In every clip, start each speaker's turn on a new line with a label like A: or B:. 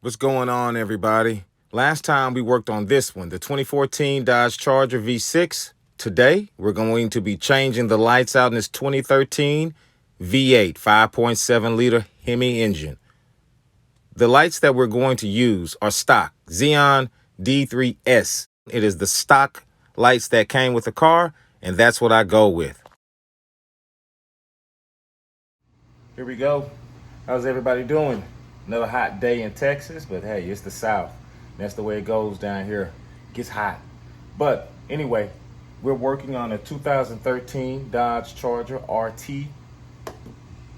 A: What's going on, everybody? Last time we worked on this one, the 2014 Dodge Charger V6. Today, we're going to be changing the lights out in this 2013 V8 5.7-liter Hemi engine. The lights that we're going to use are stock Xeon D3S. It is the stock lights that came with the car, and that's what I go with. Here we go. How's everybody doing? Another hot day in Texas, but hey, it's the South. That's the way it goes down here. It gets hot. But anyway, we're working on a 2013 Dodge Charger RT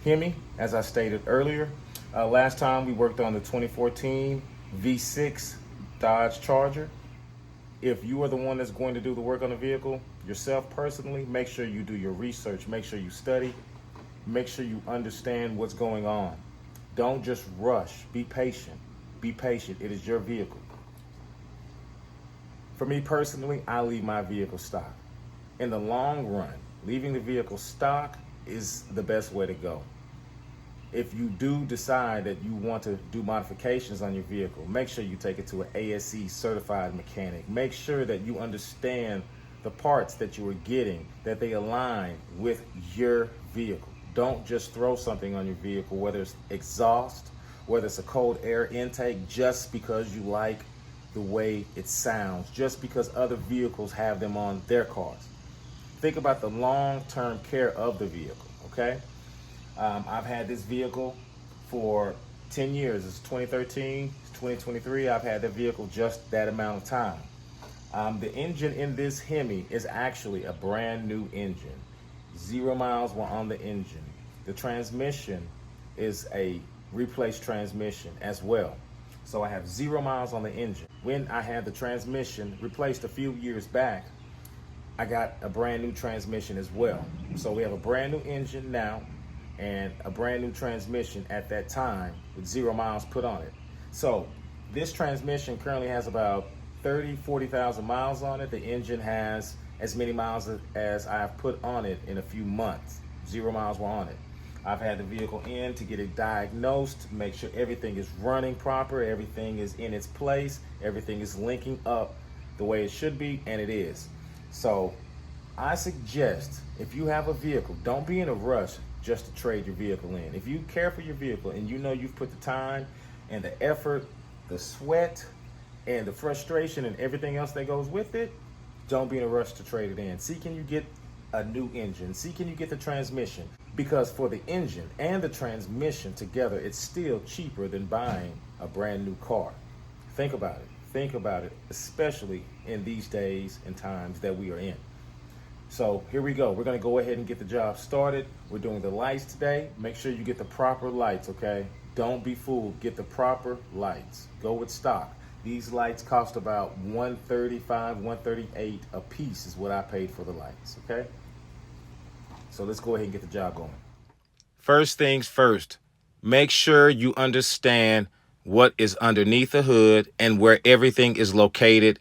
A: Hemi, as I stated earlier. Last time we worked on the 2014 V6 Dodge Charger. If you are the one that's going to do the work on the vehicle, yourself personally, make sure you do your research, make sure you study, make sure you understand what's going on. Don't just rush. Be patient. Be patient. It is your vehicle. For me personally, I leave my vehicle stock. In the long run, leaving the vehicle stock is the best way to go. If you do decide that you want to do modifications on your vehicle, make sure you take it to an ASE certified mechanic. Make sure that you understand the parts that you are getting, that they align with your vehicle. Don't just throw something on your vehicle, whether it's exhaust, whether it's a cold air intake, just because you like the way it sounds, just because other vehicles have them on their cars. Think about the long-term care of the vehicle, okay? I've had this vehicle for 10 years. It's 2013, it's 2023. I've had the vehicle just that amount of time. The engine in this Hemi is actually a brand new engine. 0 miles were on the engine. The transmission is a replaced transmission as well. So I have 0 miles on the engine. When I had the transmission replaced a few years back, I got a brand new transmission as well. So we have a brand new engine now and a brand new transmission at that time with 0 miles put on it. So this transmission currently has about 40,000 miles on it. The engine has as many miles as I've put on it in a few months. 0 miles were on it. I've had the vehicle in to get it diagnosed, make sure everything is running proper, everything is in its place, everything is linking up the way it should be, and it is. So I suggest, if you have a vehicle, don't be in a rush just to trade your vehicle in. If you care for your vehicle and you know you've put the time and the effort, the sweat, and the frustration and everything else that goes with it, don't be in a rush to trade it in. See, can you get a new engine? See, can you get the transmission? Because for the engine and the transmission together, it's still cheaper than buying a brand new car. Think about it. Think about it, especially in these days and times that we are in. So here we go. We're going to go ahead and get the job started. We're doing the lights today. Make sure you get the proper lights, okay? Don't be fooled. Get the proper lights. Go with stock. These lights cost about $135, $138 a piece is what I paid for the lights, okay? So let's go ahead and get the job going. First things first, make sure you understand what is underneath the hood and where everything is located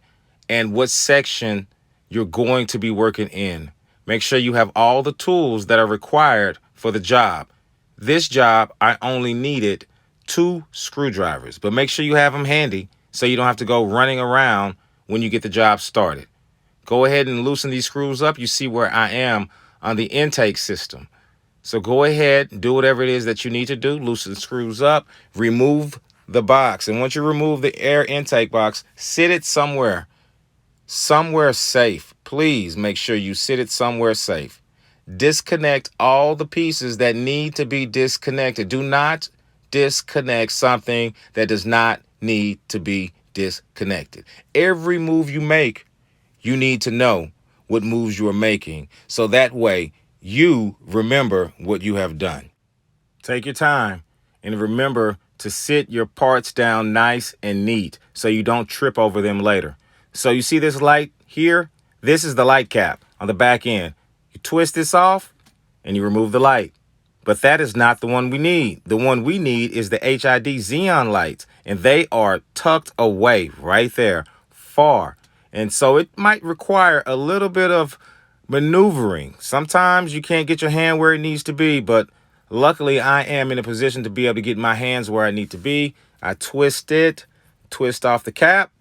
A: and what section you're going to be working in. Make sure you have all the tools that are required for the job. This job, I only needed 2 screwdrivers, but make sure you have them handy so you don't have to go running around when you get the job started. Go ahead and loosen these screws up. You see where I am on the intake system. So go ahead and do whatever it is that you need to do. Loosen the screws up, remove the box. And once you remove the air intake box, sit it somewhere safe. Please make sure you sit it somewhere safe. Disconnect all the pieces that need to be disconnected. Do not disconnect something that does not need to be disconnected. Every move you make, you need to know what moves you are making, so that way you remember what you have done. Take your time and remember to sit your parts down nice and neat so you don't trip over them later. So you see this light here? This is the light cap on the back end. You twist this off and you remove the light. But that is not the one we need. The one we need is the HID Xeon lights, and they are tucked away right there, far. And so it might require a little bit of maneuvering. Sometimes you can't get your hand where it needs to be, but luckily I am in a position to be able to get my hands where I need to be. I twist it, twist off the cap,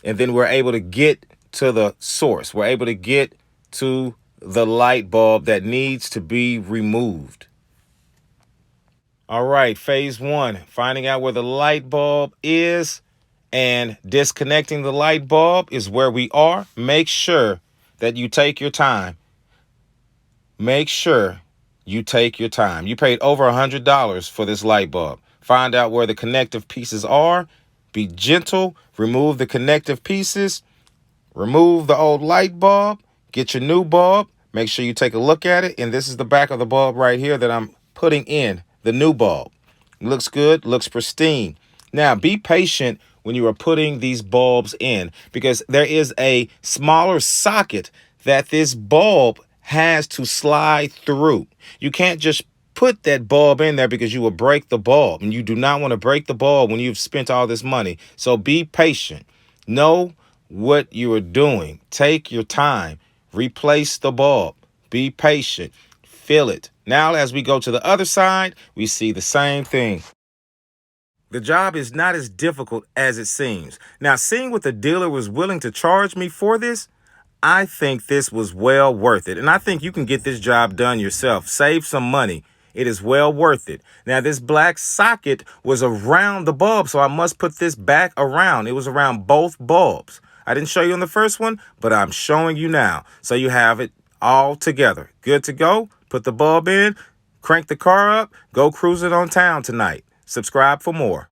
A: and then we're able to get to the source. We're able to get to the light bulb that needs to be removed. All right, phase one, finding out where the light bulb is and disconnecting the light bulb is where we are. Make sure that you take your time. Make sure you take your time. You paid over $100 for this light bulb. Find out where the connective pieces are. Be gentle. Remove the connective pieces. Remove the old light bulb. Get your new bulb. Make sure you take a look at it. And this is the back of the bulb right here that I'm putting in, the new bulb. Looks good, looks pristine. Now, be patient when you are putting these bulbs in because there is a smaller socket that this bulb has to slide through. You can't just put that bulb in there because you will break the bulb, and you do not want to break the bulb when you've spent all this money. So be patient. Know what you are doing. Take your time. Replace the bulb. Be patient. Feel it. Now, as we go to the other side, we see the same thing. The job is not as difficult as it seems. Now, seeing what the dealer was willing to charge me for this, I think this was well worth it. And I think you can get this job done yourself. Save some money. It is well worth it. Now, this black socket was around the bulb, so I must put this back around. It was around both bulbs. I didn't show you on the first one, but I'm showing you now. So you have it all together. Good to go. Put the bulb in, crank the car up, go cruising on town tonight. Subscribe for more.